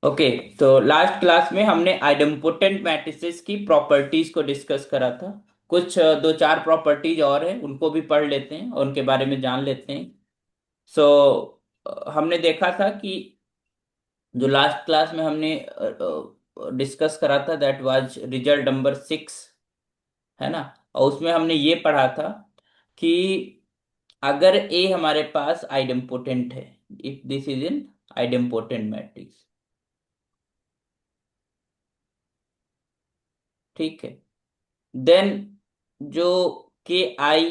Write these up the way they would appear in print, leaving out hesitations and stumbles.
Okay. तो last class में हमने आइडेम्पोटेंट मैट्रिसेस की प्रॉपर्टीज को डिस्कस करा था। कुछ दो चार प्रॉपर्टीज और हैं, उनको भी पढ़ लेते हैं और उनके बारे में जान लेते हैं। सो हमने देखा था कि जो लास्ट क्लास में हमने डिस्कस करा था दैट वाज रिजल्ट नंबर 6, है ना। और उसमें हमने ये पढ़ा था कि अगर ए हमारे पास आइडेम्पोटेंट है, if this is in idempotent matrix, ठीक है, देन जो के आई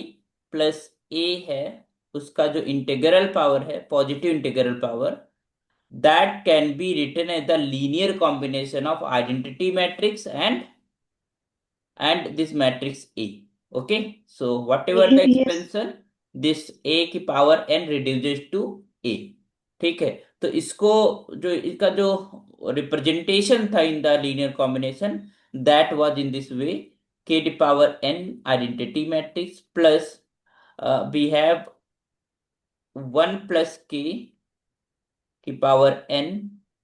प्लस ए है उसका जो इंटीग्रल पावर है, positive integral power, that can be written as the linear combination of identity matrix and this matrix A. Okay, so whatever the Yes. expansion, this A की power n reduces to A। ठीक है। तो इसको, जो इसका जो representation था in the linear combination, that was in this way: k to power n identity matrix plus we have 1 plus k की पावर n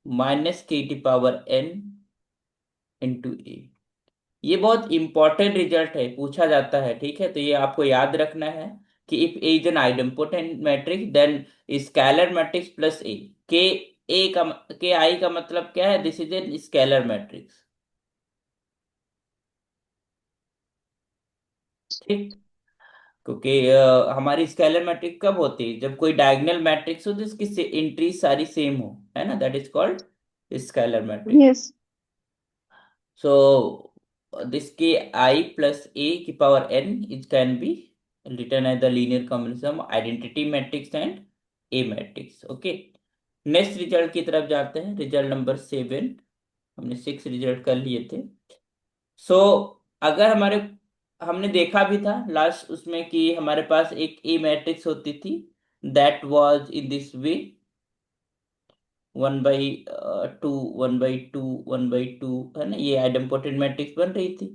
minus k की पावर n into A। ये बहुत इंपॉर्टेंट रिजल्ट है, पूछा जाता है, ठीक है। तो ये आपको याद रखना है कि if A is an idempotent matrix then scalar matrix plus A. K A का के आई का मतलब क्या है? This is an scalar matrix. ठीक। क्योंकि हमारी स्केलर मैट्रिक्स कब होती है? जब कोई डायगोनल मैट्रिक्स हो जिसकी एंट्री सारी सेम हो, है ना, that is called scalar matrix. Yes. So this k I plus a की power n it can be written as the linear combination of identity matrix and a matrix। Okay. Next result की तरफ जाते हैं, result number 7। हमने 6 result कर लिए थे। सो अगर हमारे, हमने देखा भी था लास्ट उसमें कि हमारे पास एक ए मैट्रिक्स होती थी, दैट वाज इन दिस वे: 1/2 1/2 1/2, है ना। ये आइडेम्पोटेंट मैट्रिक्स बन रही थी।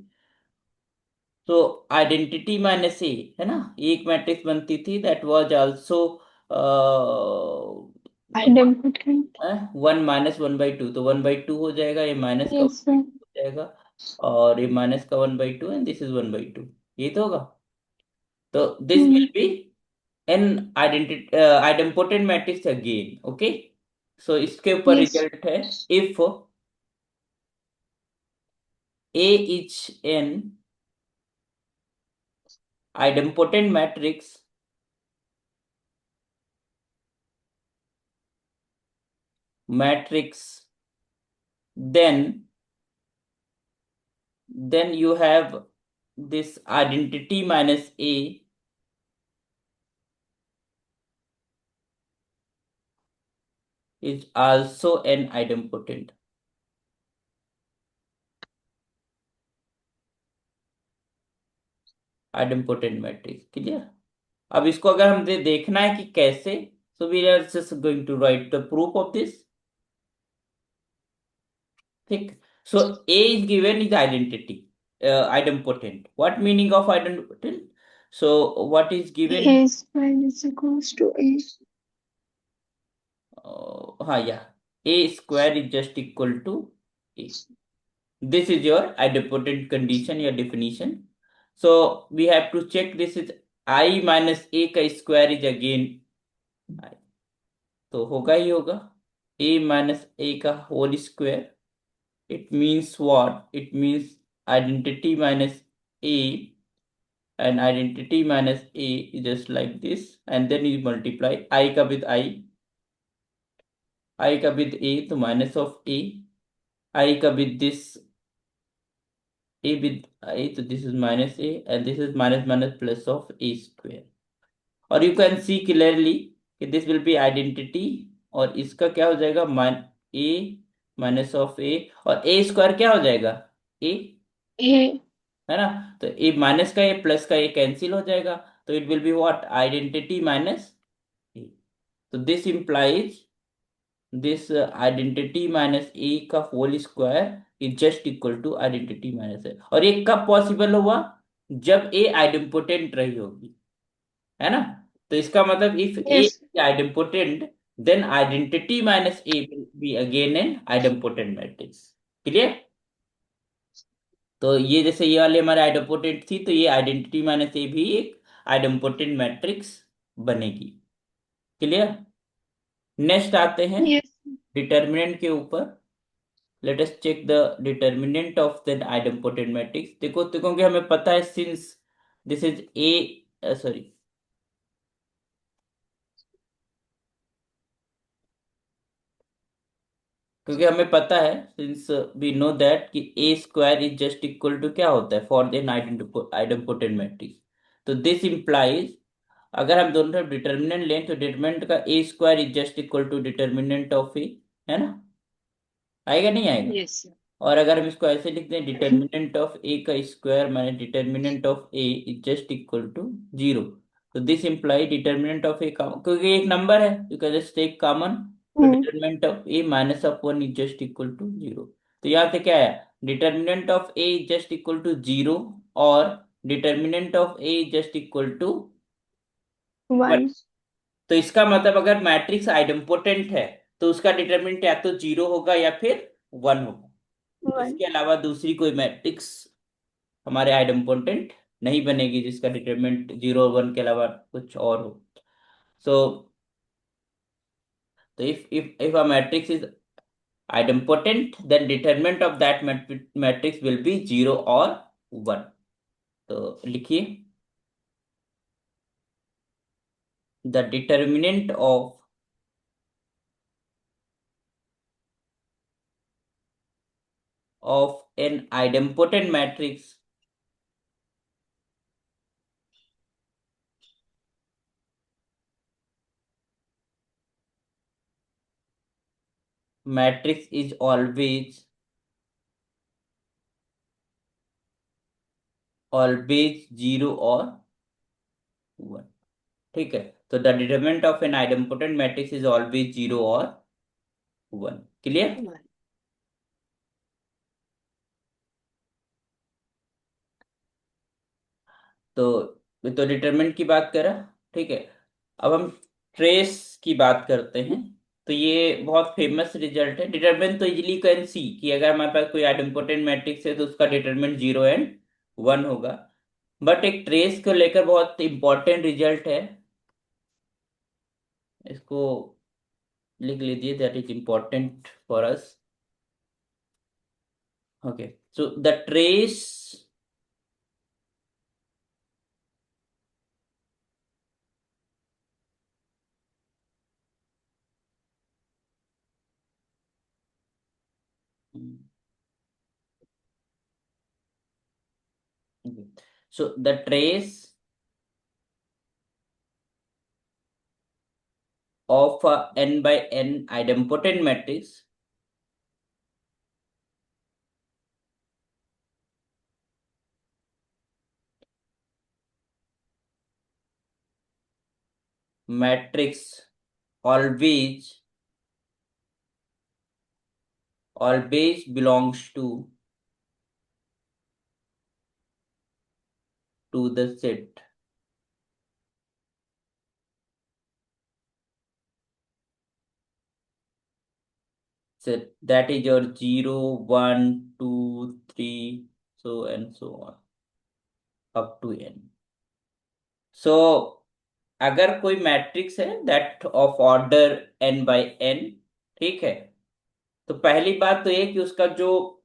तो आइडेंटिटी माइनस ए, है ना, एक मैट्रिक्स बनती थी दैट वाज आल्सो Idempotent. 1 - 1/2। तो 1/2 हो जाएगा, ये माइनस का Yes, sir. 1/2 हो जाएगा, और ये माइनस का 1/2 एंड दिस इज 1/2। ये तो होगा। तो this Hmm. Will be an identity idempotent matrix again. Okay. So इसके ऊपर Yes. रिजल्ट है: if A is an idempotent matrix then you have this identity minus a is also an idempotent matrix। Clear? अब इसको अगर हम देखना है कि कैसे, so we are just going to write the proof of this। ठीक। so a is given is identity, idempotent। what meaning of idempotent? so what is given? A squared is equals to A. हाँ, या a square is just equal to a। This is your idempotent condition या definition। So we have to check this is I minus a का square is again I। तो होगा ही होगा a minus a का whole square। It means what? It means identity minus a, and identity minus a is just like this, and then you multiply I का with I का with a, तो minus of a, I का with this a with I, so this is minus a, and this is minus minus plus of a square। और you can see clearly कि this will B identity, और इसका क्या हो जाएगा? ए minus of ए, और ए square क्या हो जाएगा? ए, A. है ना। तो ए माइनस का ए प्लस का ए कैंसिल हो जाएगा, तो it will be what? Identity minus A. तो this implies this identity minus A का whole square is just equal to identity minus A. और ये कब पॉसिबल हुआ? जब ए आइडेम्पोटेंट रही होगी, है ना। तो इसका मतलब if A Yes. Idempotent, then identity minus A will be again an idempotent matrix. Clear? तो ये जैसे ये वाले हमारे आइडेम्पोटेंट थी, तो ये आइडेंटिटी माइनस ए भी एक आइडेम्पोटेंट मैट्रिक्स बनेगी। क्लियर? नेक्स्ट आते हैं yes, डिटर्मिनेंट के ऊपर। Let us check the determinant of the idempotent matrix. देखो देखो कि हमें पता है since this is A, sorry, क्योंकि हमें पता है सिंस वी नो दैट कि A square is just equal to क्या होता है फॉर एन आइडेम्पोटेंट मैट्रिक्स। तो दिस इंप्लाइज, अगर हम दोनों तरफ डिटर्मिनेंट लें तो डिटर्मिनेंट का ए square is just equal to determinant of A, है ना? आएगा नहीं आएगा? yes, sir. और अगर हम इसको ऐसे लिख दें, डिटर्मिनेंट ऑफ ए का square minus determinant of A is just equal to zero. तो this implies determinant of A common, क्योंकि एक नंबर है you can just take common. तो Hmm. Determinant of A minus of one is just equal to zero. तो यहाँ से क्या है, determinant of A is just equal to zero, और determinant of A is just equal to one. One, तो इसका मतलब अगर मैट्रिक्स आइडेम्पोटेंट है तो उसका डिटर्मिनेंट या तो जीरो होगा या फिर वन होगा। one. इसके अलावा दूसरी कोई मैट्रिक्स हमारे आइडेम्पोटेंट नहीं बनेगी जिसका डिटरमिनेंट जीरो वन के अलावा कुछ और हो। सो तो if a matrix is idempotent, then determinant of that matrix will be zero और वन। तो लिखिए, the determinant of an idempotent matrix is always zero और वन। ठीक है? तो the determinant of an idempotent matrix is always zero और one. Clear? One. तो determinant की बात करा। ठीक है, अब हम ट्रेस की बात करते हैं। तो ये बहुत फेमस रिजल्ट है। डिटरमिनेंट तो इजीली कैन सी कि अगर हमारे पास कोई आइडेम्पोटेंट मैट्रिक्स है तो उसका डिटरमिनेंट जीरो एंड वन होगा। बट एक ट्रेस को लेकर बहुत इंपॉर्टेंट रिजल्ट है, इसको लिख लीजिए, that is important for us. Okay, so the trace so the trace of a n by n idempotent matrix always belongs to the set that is your 0 1 2 3, so and so on up to n। so अगर कोई matrix है that of order n by n, ठीक है, तो पहली बात तो ये कि उसका जो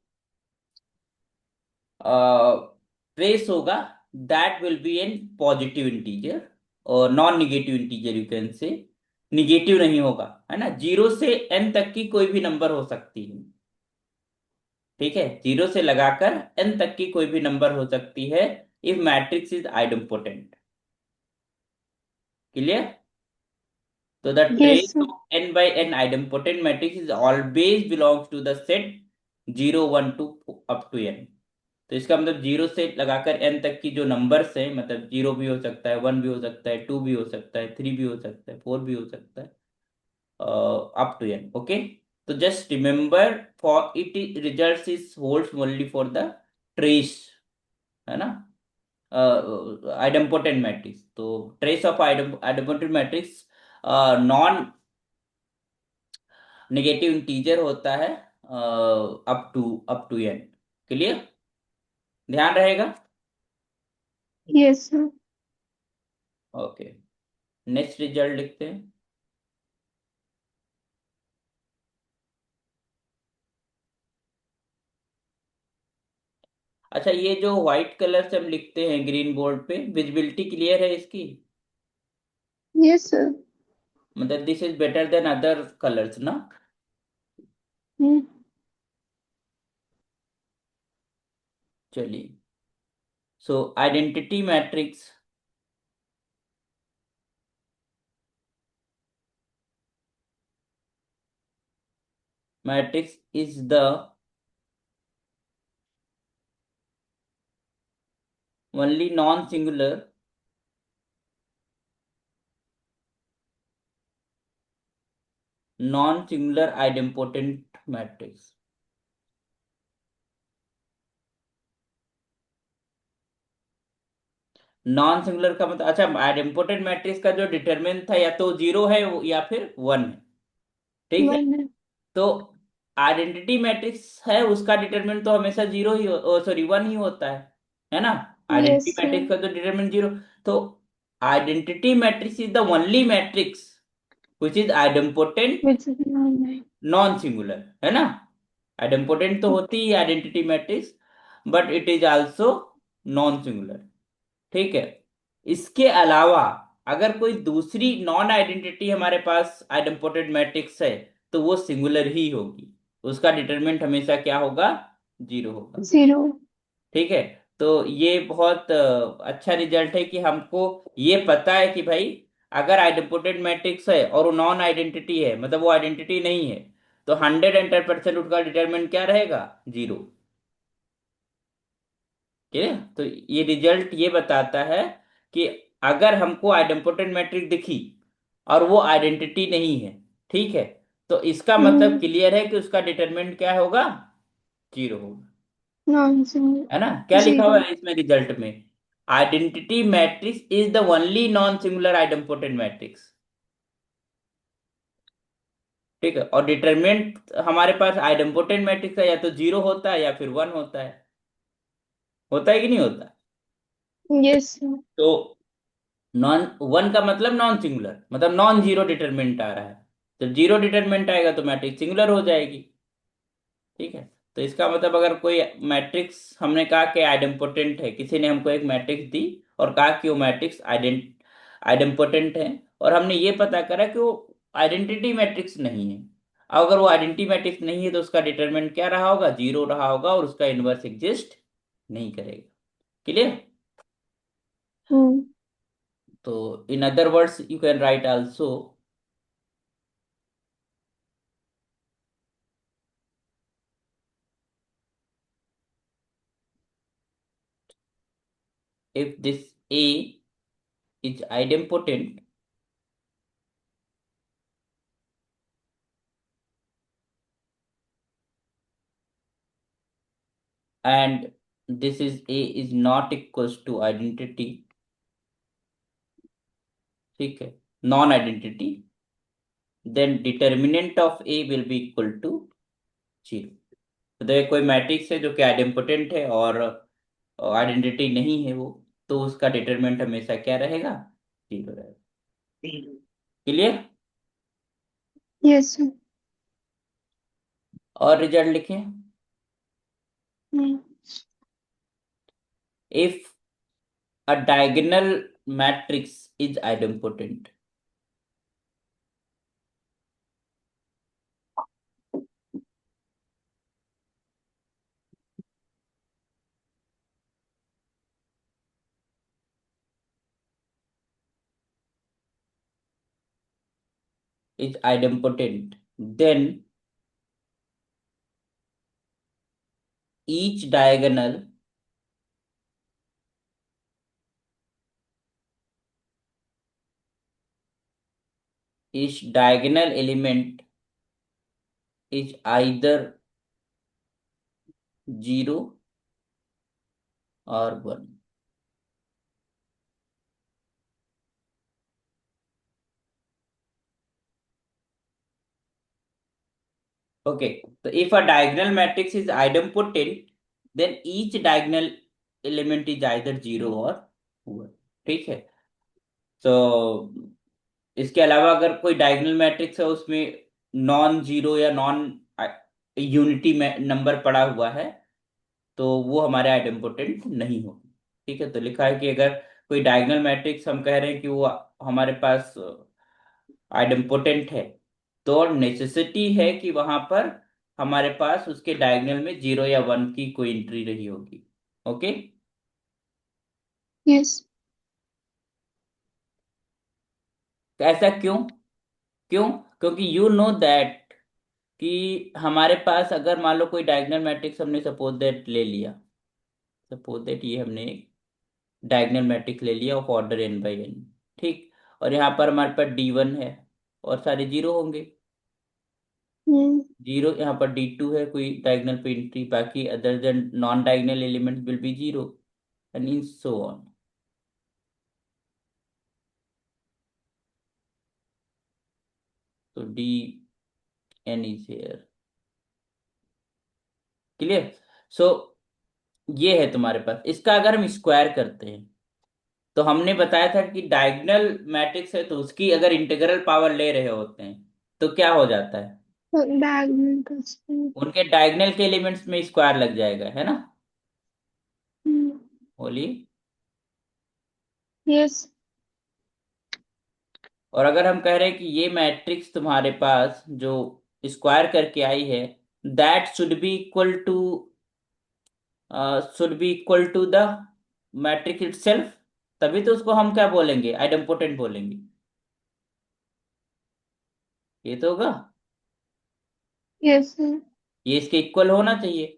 ट्रेस होगा that will be an positive integer, और non negative integer you can say. Negative नहीं होगा, है ना? जीरो से एन तक की कोई भी नंबर हो सकती है। ठीक है, जीरो से लगाकर एन तक की कोई भी नंबर हो सकती है if matrix is idempotent. Clear? तो the Yes, trace sir. Of an by n idempotent matrix is always belongs to the set zero one two up to n. तो इसका मतलब जीरो से लगाकर एन तक की जो नंबर्स हैं, मतलब जीरो भी हो सकता है, वन भी हो सकता है, टू भी हो सकता है, थ्री भी हो सकता है, फोर भी हो सकता है, अप टू एन। ओके, तो just remember for it results is holds only for the trace, है ना, आइडेम्पोटेंट मैट्रिक्स। तो trace of idempotent matrix non negative integer होता है अप टू एन। क्लियर? ध्यान रहेगा। Yes sir. Okay, next result लिखते हैं। अच्छा, ये जो व्हाइट कलर से हम लिखते हैं ग्रीन बोर्ड पे, विजिबिलिटी क्लियर है इसकी? Yes sir. मतलब this is better than other colours ना? हम्म। चलिए, so identity matrix, matrix is the only non singular idempotent matrix. Non singular का मतलब, अच्छा, आइडेम्पोटेंट मैट्रिक्स का जो डिटरमिनेंट था या तो जीरो है या फिर वन है। ठीक है। वन है। तो आइडेंटिटी मैट्रिक्स है, उसका डिटरमिनेंट तो हमेशा जीरो ही सॉरी वन ही होता है ना? Yes identity sir. मैट्रिक्स का तो डिटरमिनेंट जीरो। तो identity matrix is the only matrix which is idempotent which is non है। नॉन सिंगुलर, है ना? आइडेम्पोटेंट तो होती ही identity matrix, but it is also non singular. ठीक है। इसके अलावा अगर कोई दूसरी नॉन आइडेंटिटी हमारे पास आइडेम्पोटेंट मैट्रिक्स है, तो वो सिंगुलर ही होगी। उसका डिटरमिनेंट हमेशा क्या होगा? जीरो होगा। जीरो। ठीक है। तो ये बहुत अच्छा रिजल्ट है कि हमको ये पता है कि भाई, अगर आइडेम्पोटेंट मैट्रिक्स है और वो नॉन आइडेंटिटी है, मतलब वो आइडेंटिटी नहीं है, तो 110% उसका डिटरमिनेंट क्या रहेगा? जीरो। ठीक है। तो ये रिजल्ट ये बताता है कि अगर हमको आइडेम्पोटेंट मैट्रिक्स दिखी और वो आइडेंटिटी नहीं है, ठीक है, तो इसका मतलब हम्म। क्लियर है कि उसका डिटरमिनेंट क्या होगा? जीरो होगा। Non single. है ना? क्या लिखा हुआ जीरो। है इसमें रिजल्ट में? Identity matrix is the only non singular idempotent matrix. ठीक है। और डिटरमिनेंट हमारे पास आइडेम्पोटेंट मैट्रिक्स का या तो जीरो होता है या फिर वन होता है। होता है कि नहीं होता? Yes sir. तो नॉन वन का मतलब नॉन सिंगुलर, मतलब नॉन जीरो डिटरमिनेंट आ रहा है। जब जीरो डिटरमिनेंट आएगा तो मैट्रिक्स सिंगुलर हो जाएगी। ठीक है। तो इसका मतलब अगर कोई मैट्रिक्स, हमने कहा कि आइडेम्पोटेंट है, किसी ने हमको एक मैट्रिक्स दी और कहा कि वो मैट्रिक्स आइडेम्पोटेंट है, और हमने ये पता करा कि वो आइडेंटिटी मैट्रिक्स नहीं है। अब अगर वो आइडेंटिटी मैट्रिक्स नहीं है तो उसका डिटरमिनेंट क्या रहा होगा? जीरो रहा होगा, और उसका इनवर्स एग्जिस्ट नहीं करेगा। क्लियर? हम्म। तो in other words you can write also, if this A is idempotent, and this is A is not equals to identity, ठीक है, non identity, then determinant of A will be equal to zero. तो ये कोई matrix है जो कि idempotent है और आइडेंटिटी नहीं है वो, तो उसका डिटरमिनेंट हमेशा क्या रहेगा? जीरो रहेगा। क्लियर? Yes sir. और रिजल्ट लिखें। हम्म। If a diagonal matrix is idempotent, then each diagonal element is either zero और वन। ओके, तो if a diagonal matrix is idempotent then each diagonal element is either zero और one. ठीक है, तो इसके अलावा अगर कोई डायगोनल मैट्रिक्स है उसमें नॉन जीरो या नॉन यूनिटी में नंबर पड़ा हुआ है तो वो हमारे आइडेम्पोटेंट नहीं होगी। ठीक है, तो लिखा है कि अगर कोई डायगोनल मैट्रिक्स हम कह रहे हैं कि वो हमारे पास आइडेम्पोटेंट है तो नेसेसिटी है कि वहां पर हमारे पास उसके डायगोनल में जीरो या वन की कोई एंट्री नहीं होगी। Okay, yes. तो ऐसा क्यों? क्यों? क्योंकि यू नो दैट कि हमारे पास अगर मान लो कोई डायगोनल मैट्रिक्स हमने सपोज दैट ले लिया, सपोज दैट ये हमने डायगोनल मैट्रिक्स ले लिया of order n by n। ठीक, और यहाँ पर हमारे पास d1 है और सारे जीरो होंगे। हम्म। जीरो यहाँ पर d2 है, कोई डायगोनल पे एंट्री, बाकी other than non diagonal element will be zero and in so on. तो dn इज हियर। क्लियर? सो ये है तुम्हारे पास, इसका अगर हम स्क्वायर करते हैं तो हमने बताया था कि डायगोनल मैट्रिक्स है तो उसकी अगर इंटीग्रल पावर ले रहे होते हैं तो क्या हो जाता है, तो डायगोनल का स्क्वायर। उनके डायगोनल के एलिमेंट्स में स्क्वायर लग जाएगा, है ना? हम्म। बोलिए। यस। और अगर हम कह रहे हैं कि ये मैट्रिक्स तुम्हारे पास जो स्क्वायर करके आई है that should be equal to the matrix itself, तभी तो उसको हम क्या बोलेंगे, आइडेम्पोटेंट बोलेंगे। ये तो होगा, यस। ये इसके इक्वल होना चाहिए।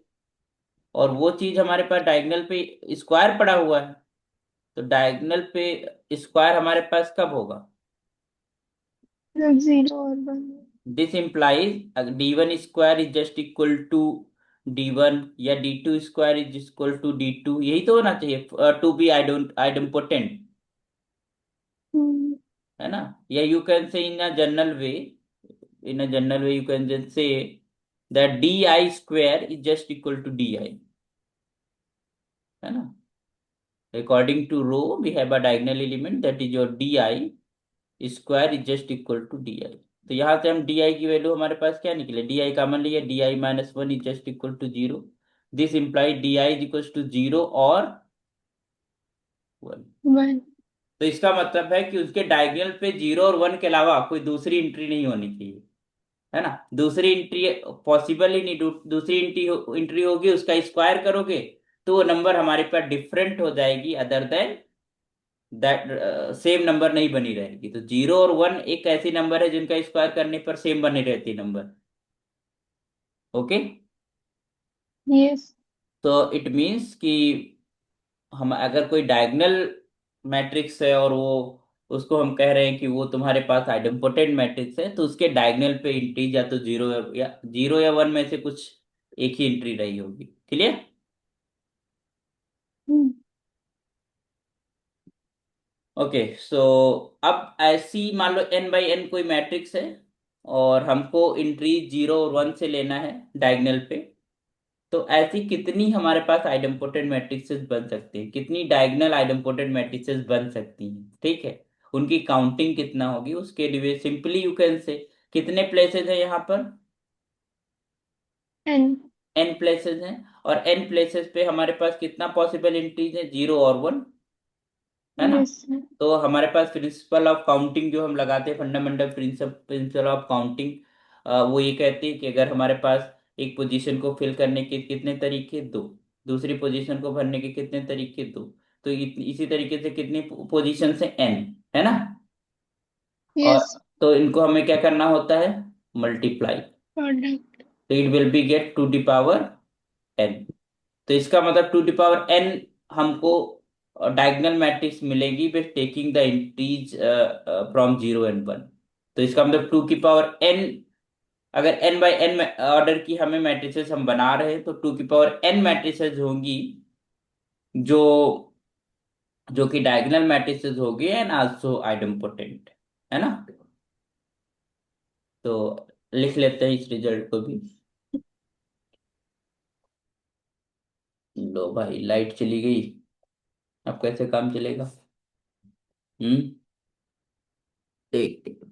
और वो चीज हमारे पास डायगोनल पे स्क्वायर पड़ा हुआ है, तो डायगोनल पे स्क्वायर हमारे पास कब होगा? जीरो और one. This implies d1 square is just equal to d1 या d2 square is equal to d2, यही तो होना चाहिए टू बी आइडेम्पोटेंट, हम्म। है ना? या you can say in a general way, in a general way you can just say that di square is just equal to di, है ना? According to rho, we have a diagonal element that is your di square is just equal to di। तो यहाँ से हम di की value हमारे पास क्या निकले, di कॉमन लिया, di minus one is just equal to zero. This imply di is equal to zero और वन। वन। तो इसका मतलब है कि उसके डायगोनल पे जीरो और वन के अलावा कोई दूसरी एंट्री नहीं होनी चाहिए, है ना? दूसरी एंट्री पॉसिबल ही नहीं, दूसरी एंट्री होगी उसका स्क्वायर करोगे तो वो नंबर हमारे पास डिफरेंट हो जाएगी, other than that same number नहीं बनी रहेगी। तो जीरो और वन एक ऐसी नंबर है जिनका स्क्वायर करने पर सेम बनी रहती है नंबर। Okay, yes. तो इट मीन्स कि हम अगर कोई डायगोनल मैट्रिक्स है और वो उसको हम कह रहे हैं कि वो तुम्हारे पास आइडेम्पोटेंट मैट्रिक्स है तो उसके डायगोनल पे एंट्री या तो जीरो या वन में से कुछ एक ही एंट्री रही होगी। क्लियर? हम्म। ओके, सो अब ऐसी मान लो n बाई n कोई मैट्रिक्स है और हमको एंट्री जीरो और वन से लेना है डायगोनल पे, तो ऐसी कितनी हमारे पास आइडेम्पोटेंट मैट्रिक्सेस बन सकती हैं, कितनी डायगोनल आइडेम्पोटेंट मैट्रिक्सेस बन सकती हैं? ठीक है, उनकी काउंटिंग कितना होगी उसके लिए सिंपली यू कैन से कितने प्लेसेस है यहाँ पर, एन। n प्लेसेस हैं, और n प्लेसेस पे हमारे पास कितना पॉसिबल एंट्रीज है, जीरो और वन, है ना? यस। तो हमारे पास प्रिंसिपल ऑफ काउंटिंग जो हम लगाते हैं, फंडामेंटल प्रिंसिपल ऑफ काउंटिंग, वो ये कहती है कि अगर हमारे पास एक पोजीशन को फिल करने के कितने तरीके, दो, दूसरी पोजीशन को भरने के कितने तरीके, दो, तो इसी तरीके से कितनी पोजीशन से n, है ना? और यस। तो इनको हमें क्या करना होता है, मल्टीप्लाई, प्रोडक्ट। तो it will be get two the power n। तो इसका मतलब टू द पावर n हमको डायगोनल मैट्रिक्स मिलेगी with taking the entries from zero and one. तो इसका मतलब टू की पावर n, अगर n बाई n ऑर्डर की हमें मैट्रिसेस हम बना रहे हैं तो टू की पावर n मैट्रिसेस होंगी जो जो कि डायगोनल मैट्रिसेस होगी एंड आल्सो आइडेम्पोटेंट, है ना? तो लिख लेते हैं इस रिजल्ट को भी। लो भाई, लाइट चली गई। अब कैसे काम चलेगा? हम्म। देखते हैं।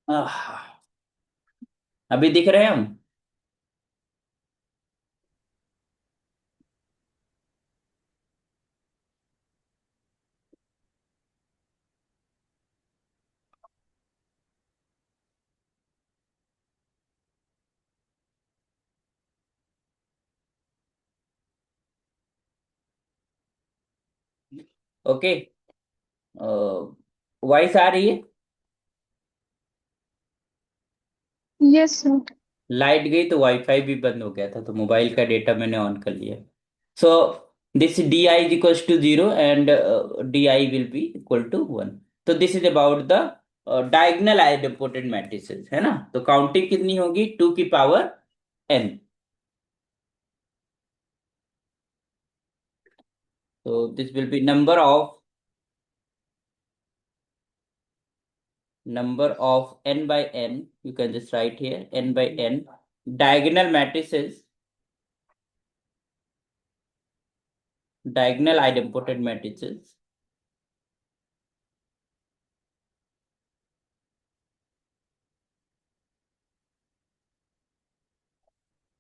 आह, अभी दिख रहे हैं हम? ओके। वॉइस आ रही है? Yes sir. लाइट गई तो वाईफाई भी बंद हो गया था, तो मोबाइल का डेटा मैंने ऑन कर लिया। So this D I is equal to zero and D I will be equal to one. तो this is about the diagonal idempotent matrices, है ना? तो काउंटिंग कितनी होगी? टू की पावर एन। तो this will be number of n by n. You can just write here n by n diagonal matrices, diagonal idempotent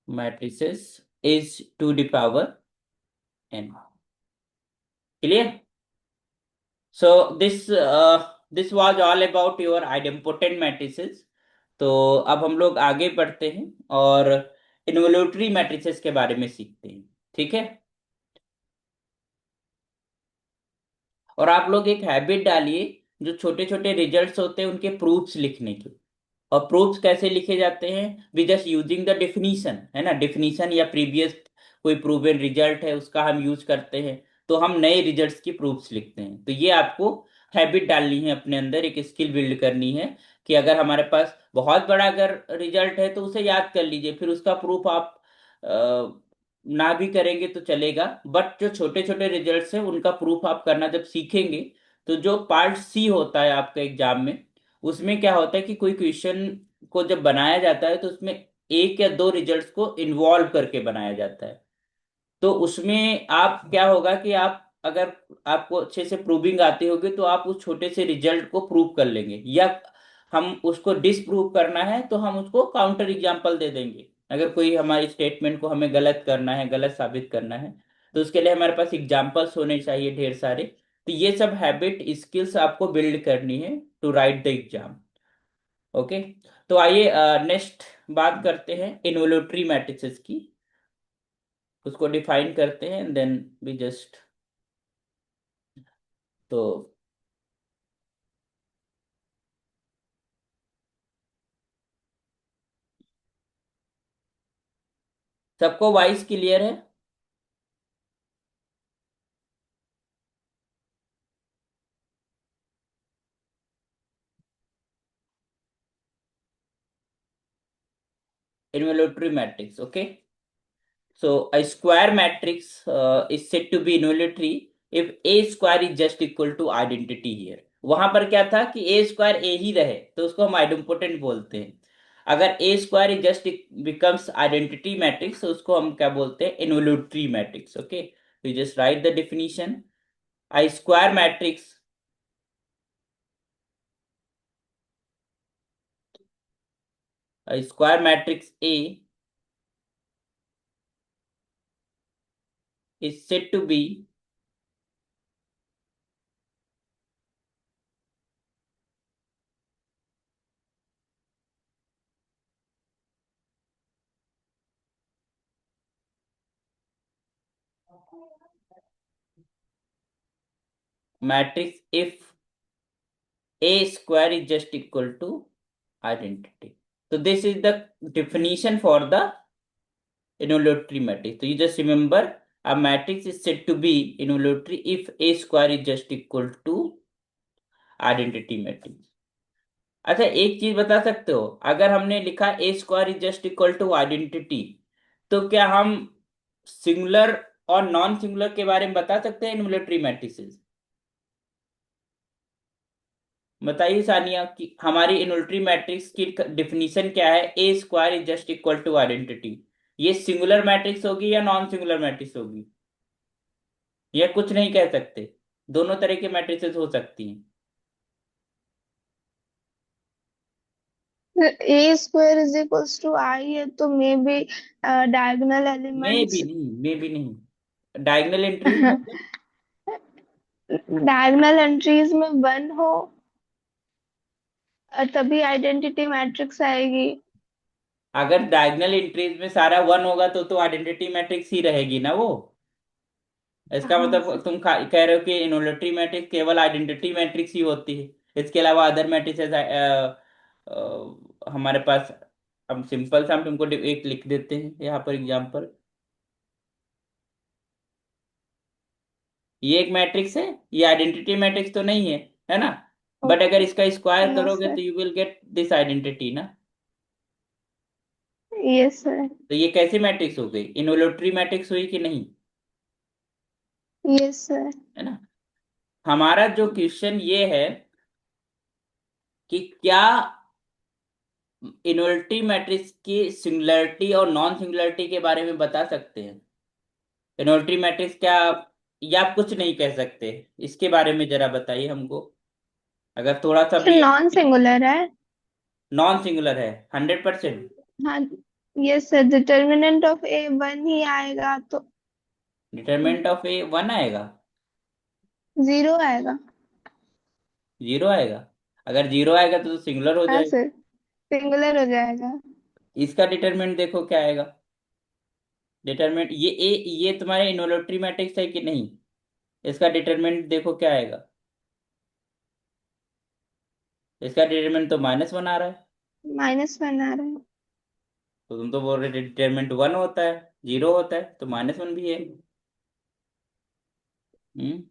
matrices is to the power n. Clear? So this was all about your idempotent matrices. तो अब हम लोग आगे बढ़ते हैं और involutory matrices के बारे में सीखते हैं। ठीक है? और आप लोग एक हैबिट डालिए, जो छोटे छोटे रिजल्ट्स होते हैं उनके प्रूफ्स लिखने की। और प्रूफ्स कैसे लिखे जाते हैं? We just using the definition, है ना? डेफिनीशन या प्रीवियस कोई प्रूवन रिजल्ट है उसका हम यूज करते हैं, तो हम नए रिजल्ट्स की प्रूफ्स लिखते हैं। तो ये आपको हैबिट डालनी है अपने अंदर, एक स्किल बिल्ड करनी है कि अगर हमारे पास बहुत बड़ा अगर रिजल्ट है तो उसे याद कर लीजिए, फिर उसका प्रूफ आप ना भी करेंगे तो चलेगा। बट जो छोटे छोटे रिजल्ट्स हैं उनका प्रूफ आप करना जब सीखेंगे, तो जो पार्ट सी होता है आपका एग्जाम में, उसमें क्या होता है कि कोई क्वेश्चन को जब बनाया जाता है तो उसमें एक या दो रिजल्ट्स को इन्वॉल्व करके बनाया जाता है। तो उसमें आप क्या होगा कि आप अगर आपको अच्छे से प्रूविंग आती होगी तो आप उस छोटे से रिजल्ट को प्रूव कर लेंगे, या हम उसको डिसप्रूव करना है तो हम उसको काउंटर एग्जांपल दे देंगे। अगर कोई हमारी स्टेटमेंट को हमें गलत करना है, गलत साबित करना है, तो उसके लिए हमारे पास एग्जांपल्स होने चाहिए ढेर सारे। तो ये सब हैबिट स्किल्स आपको बिल्ड करनी है to write the exam. Okay. तो आइए नेक्स्ट बात करते हैं इन्वोल्यूटरी मैट्रिसेस की। उसको डिफाइन करते हैं, देन वी जस्ट। तो सबको वॉइस क्लियर है? Involutory matrix, okay. So a square matrix is said to be involutory if a square is just equal to identity here. वहां पर क्या था कि a स्क्वायर a ही रहे तो उसको हम आइडेम्पोटेंट बोलते हैं। अगर a square is just becomes identity matrix तो उसको हम क्या बोलते हैं? Involutory matrix. Okay, we just write the definition. a square matrix a square matrix A is said to be matrix if a square is just equal to identity. So this is the definition for the involutory matrix. So you just remember, a matrix is said to be involutory if a square is just equal to identity matrix. अच्छा, एक चीज बता सकते हो? अगर हमने लिखा A square is just equal to identity, तो क्या हम सिंगुलर और नॉन सिंगुलर के बारे में बता सकते हैं इन्वोल्यूटरी मैट्रिसेस? बताइए सानिया कि हमारी इन्वोल्यूटरी मैट्रिक्स की डिफिनीशन क्या है? A square is just equal to identity. ये सिंगुलर मैट्रिक्स होगी या नॉन सिंगुलर मैट्रिक्स होगी? ये कुछ नहीं कह सकते, दोनों तरह के मैट्रिसेस हो सकती हैं। ए स्क्वायर इज इक्वल्स टू आई है तो मे बी डायगोनल में भी एलिमेंट्स। नहीं, में भी नहीं। डायगोनल एंट्रीज मतलब? डायगोनल एंट्रीज में वन हो तभी आइडेंटिटी मैट्रिक्स आएगी। अगर डायगोनल एंट्रीज में सारा वन होगा तो आइडेंटिटी मैट्रिक्स ही रहेगी ना वो। इसका हाँ मतलब सर। तुम कह रहे हो कि इन्वोल्यूटरी मैट्रिक्स केवल आइडेंटिटी मैट्रिक्स ही होती है, इसके अलावा अदर मैट्रिसेस हमारे पास। हम सिंपल सा हम तुमको एक लिख देते हैं यहाँ पर एग्जांपल। ये एक मैट्रिक्स है, ये आइडेंटिटी मैट्रिक्स तो नहीं है, है ना? बट अगर इसका स्क्वायर नो करोगे सर। तो you will get this identity ना। Yes sir. तो ये कैसी मैट्रिक्स हो गई? इन्वोल्यूटरी मैट्रिक्स हुई कि नहीं? Yes sir. है ना? हमारा जो क्वेश्चन ये है कि क्या इन्वोल्यूटरी मैट्रिक्स की सिंगुलरिटी और नॉन सिंगुलरिटी के बारे में बता सकते हैं? इन्वोल्यूटरी मैट्रिक्स क्या, या आप कुछ नहीं कह सकते? इसके बारे में जरा बताइए हमको, अगर थोड़ा सा भी। नॉन सिंगुलर है। नॉन सिंगुलर है 100%? हाँ। Yes sir, determinant of A one ही आएगा तो डिटरमिनेंट ऑफ ए वन आएगा? जीरो आएगा। जीरो आएगा? अगर जीरो आएगा तो सिंगुलर हो हाँ जाएगा। सर, सिंगुलर हो जाएगा। इसका डिटरमिनेंट देखो क्या आएगा। डिटरमिनेंट ये तुम्हारे इन्वोल्यूटरी मैट्रिक्स है कि नहीं? इसका डिटरमिनेंट देखो क्या आएगा। इसका डिटरमिनेंट तो -1 आ रहा है। -1 आ रहा है। तो तुम तो बोल रहे डिटरमिनेंट वन होता है, जीरो होता है, तो -1 भी है। हम्म।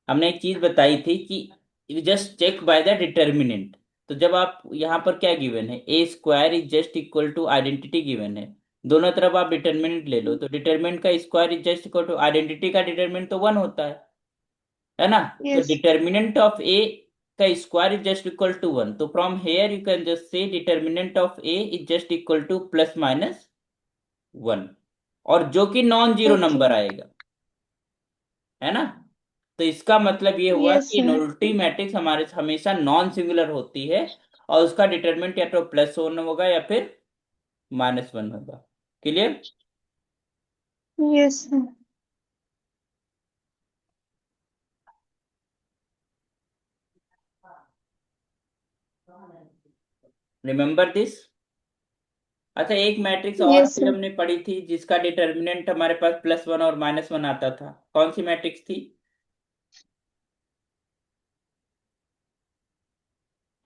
हमने एक चीज बताई थी कि you just check by the determinant. तो जब आप यहाँ पर क्या गिवन है, A square is just equal to identity given है, दोनों तरफ आप डिटर्मिनेंट ले लो, तो डिटर्मिनेंट का square is just equal to identity का डिटर्मिनेंट तो वन होता है ना? तो यस। डिटर्मिनेंट ऑफ ए का square is just equal to one, तो from here you can just say determinant of A is just equal to +-1, और जो कि नॉन जीरो ओके। नंबर आएगा, है ना? तो इसका मतलब ये हुआ यस कि सर। नुलिटी मैट्रिक्स हमारे हमेशा नॉन सिंगुलर होती है, और उसका डिटरमिनेंट या तो +1 होगा या फिर -1 होगा। Clear? Yes sir. Remember this. अच्छा, एक मैट्रिक्स और यस फिर सर। हमने पढ़ी थी जिसका डिटरमिनेंट हमारे पास +1 और -1 आता था, कौन सी मैट्रिक्स थी?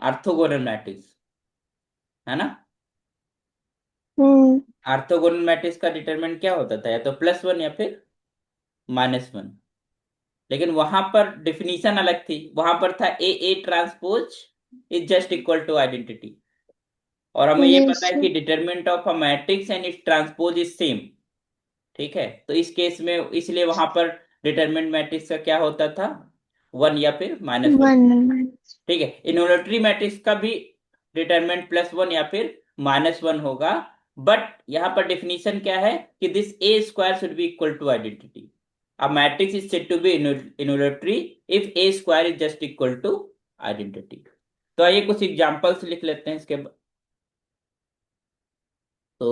ऑर्थोगोनल मैट्रिक्स, है ना? हम्म। ऑर्थोगोनल मैट्रिक्स का डिटरमिनेंट क्या होता था, या तो +1 या फिर -1। लेकिन वहां पर डिफिनीशन अलग थी, वहां पर था A transpose is just equal to identity. और हमें ये यस पता है सर। कि determinant of a matrix and its transpose is same. ठीक है, तो इस केस में इसलिए वहां पर डिटरमिनेंट मैट्रिक्स का क्या होता था, वन या फिर -1। वन। ठीक है, इन्वोल्यूटरी मैट्रिक्स का भी डिटरमिनेंट +1 या फिर -1 होगा। बट यहाँ पर डिफिनीशन क्या है कि this A square should be equal to identity. A matrix is said to be involutory if A square is just equal to identity. तो आइए कुछ एग्जांपल्स लिख लेते हैं इसके तो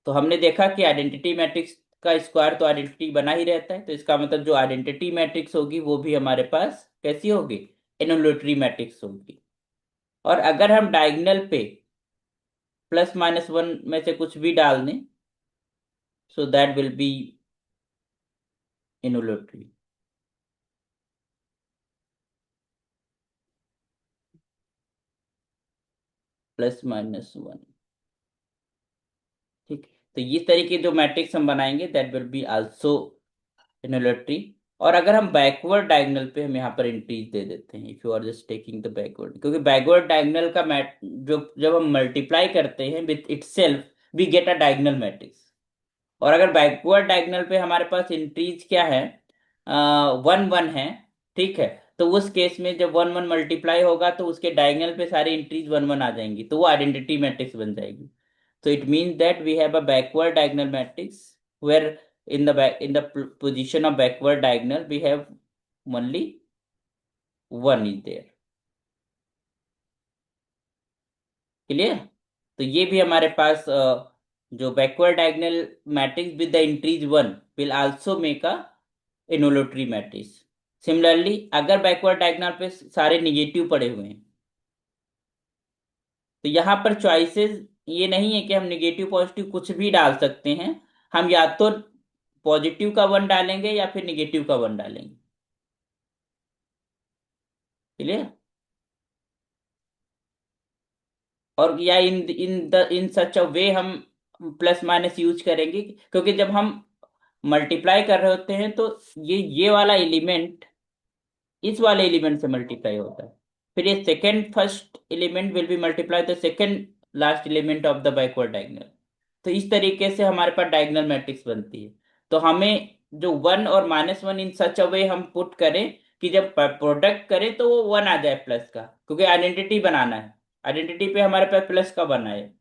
तो हमने देखा कि आइडेंटिटी मैट्रिक्स का स्क्वायर तो आइडेंटिटी बना ही रहता है, तो इसका मतलब जो आइडेंटिटी मैट्रिक्स होगी वो भी हमारे पास कैसी होगी, इन्वोल्यूटरी मैट्रिक्स होगी। और अगर हम डायगोनल पे +-1 में से कुछ भी डाल दें, so that will B involutory. +-1, ठीक। तो इस तरीके जो मैट्रिक्स हम बनाएंगे that will be also involutory. और अगर हम बैकवर्ड डायगोनल पे हम यहाँ पर इंक्रीज दे देते हैं, if you are just taking the backward, क्योंकि बैकवर्ड डायगोनल का मैट जो जब हम मल्टीप्लाई करते हैं with itself we get a diagonal matrix. और अगर बैकवर्ड डायगोनल पे हमारे पास इंट्रीज क्या है, 1 1 है, ठीक है, तो उस केस में जब 1 1 मल्टीप्लाई होगा तो उसके डायगोनल पे सारी इंट्रीज 1 1 आ जाएंगी, तो वो आइडेंटिटी मैट्रिक्स बन जाएगी। So it means that we have a backward diagonal matrix where in the position of backward diagonal we have only one is there. Clear? तो ये भी हमारे पास जो backward diagonal matrix with the entries one will also make a involutory matrix. Similarly अगर backward diagonal पे सारे negative पड़े हुए हैं, तो यहाँ पर चॉइसेस ये नहीं है कि हम निगेटिव पॉजिटिव कुछ भी डाल सकते हैं। हम या तो पॉजिटिव का वन डालेंगे या फिर निगेटिव का वन डालेंगे। क्लियर? और या इन सच अ वे हम प्लस माइनस यूज करेंगे, क्योंकि जब हम मल्टीप्लाई कर रहे होते हैं तो ये वाला एलिमेंट इस वाले एलिमेंट से मल्टीप्लाई होता है, फिर ये second first element will be multiply the second last element of the backward diagonal. तो इस तरीके से हमारे पास डायगोनल मैट्रिक्स बनती है। तो हमें जो 1 और -1 इन सच अ वे हम पुट करें कि जब प्रोडक्ट करें तो वो 1 आ जाए प्लस का, क्योंकि आइडेंटिटी बनाना है, आइडेंटिटी पे हमारे पास प्लस का बना है।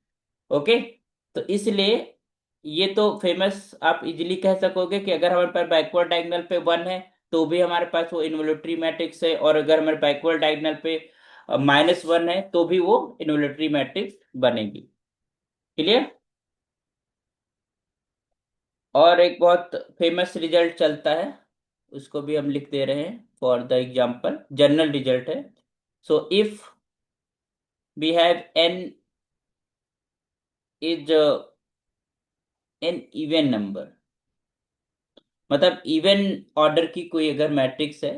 ओके, तो इसलिए ये तो फेमस आप इजीली कह सकोगे कि अगर हमारे पास बैकवर्ड डायगोनल पे 1 है तो भी हमारे पास वो इन्वोल्यूटरी मैट्रिक्स है, और अगर हमारे बैकवर्ड डायगोनल पे -1 है तो भी वो इन्वोल्यूटरी मैट्रिक्स बनेगी। क्लियर? और एक बहुत फेमस रिजल्ट चलता है, उसको भी हम लिख दे रहे हैं for the example, general result है। So if we have n is an even number, मतलब इवन ऑर्डर की कोई अगर मैट्रिक्स है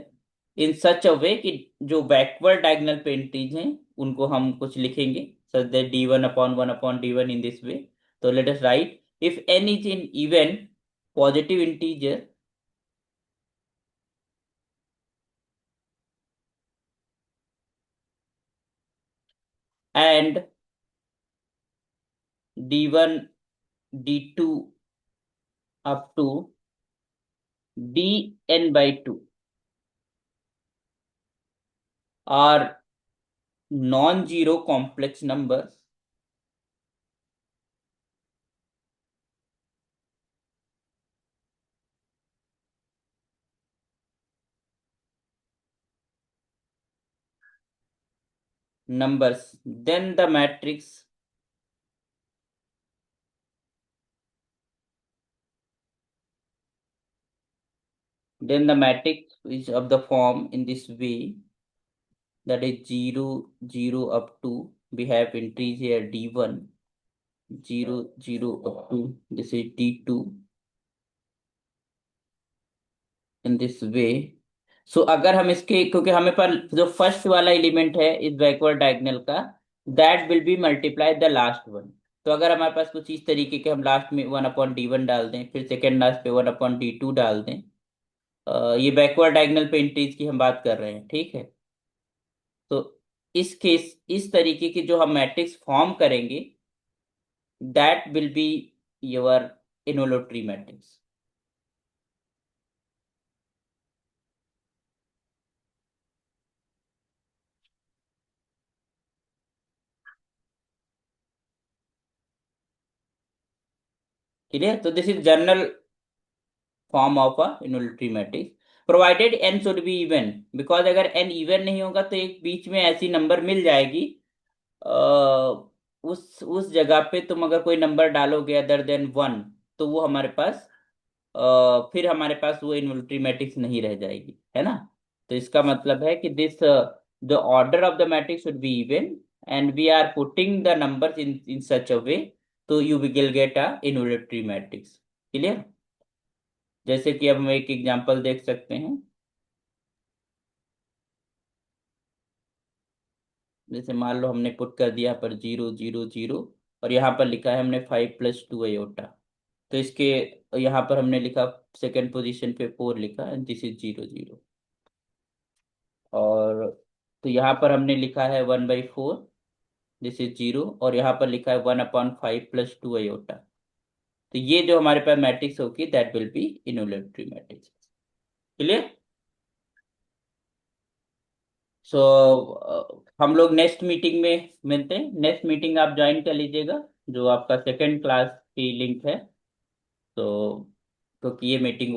इन सच अ वे कि जो बैकवर्ड डायगोनल पे एंट्रीज हैं उनको हम कुछ लिखेंगे such that d1/1/d1 in this way. तो let us write if n is an even positive integer and d1 d2 up to dn/2 are non zero complex numbers, numbers, then the matrix, then the matrix is of the form in this way, that is 0 0 up to, we have entries here d1 0 0 up to, this is d2 in this way। सो अगर हम इसके, क्योंकि हमें पर जो first वाला element है इस बैकवर्ड डायगोनल का, that will B multiply the last one. तो अगर हमारे पास कुछ इस तरीके के हम लास्ट में 1/d1 डाल दें, फिर सेकेंड लास्ट पे 1/d2 डाल दें, ये बैकवर्ड डायगोनल पे एंट्रीज की हम बात कर रहे हैं, ठीक है। तो इस केस इस तरीके की जो हम मैट्रिक्स फॉर्म करेंगे that will be your involutory matrix. Clear? तो this is general form of a involutory matrix provided n should be even, because अगर n इवन नहीं होगा तो एक बीच में ऐसी नंबर मिल जाएगी, उस जगह पे तुम अगर कोई नंबर डालोगे अदर देन 1, तो वो हमारे पास फिर हमारे पास वो इन्वोल्यूटरी मैट्रिक्स नहीं रह जाएगी, है ना। तो इसका मतलब है कि this the order of the matrix should be even and we are putting the numbers in such a way, तो you will get a involutory matrix. Clear? जैसे कि अब हम एक एग्जांपल देख सकते हैं। जैसे मान लो हमने पुट कर दिया पर 0 0 0, और यहाँ पर लिखा है हमने 5 + 2 आयोटा। तो इसके यहाँ पर हमने लिखा सेकंड पोजीशन पे 4 लिखा एंड दिस इज 0 0। और तो यहाँ पर हमने लिखा है 1/4, दिस इज 0, और यहाँ पर लिखा है 1/5 प्लस 2 आयोटा। तो ये जो हमारे पास मैट्रिक्स होगी that will be involutory matrix. Clear? So हम लोग नेक्स्ट मीटिंग में मिलते हैं। नेक्स्ट मीटिंग आप ज्वाइन कर लीजिएगा, जो आपका सेकंड क्लास की लिंक है। तो क्योंकि ये मीटिंग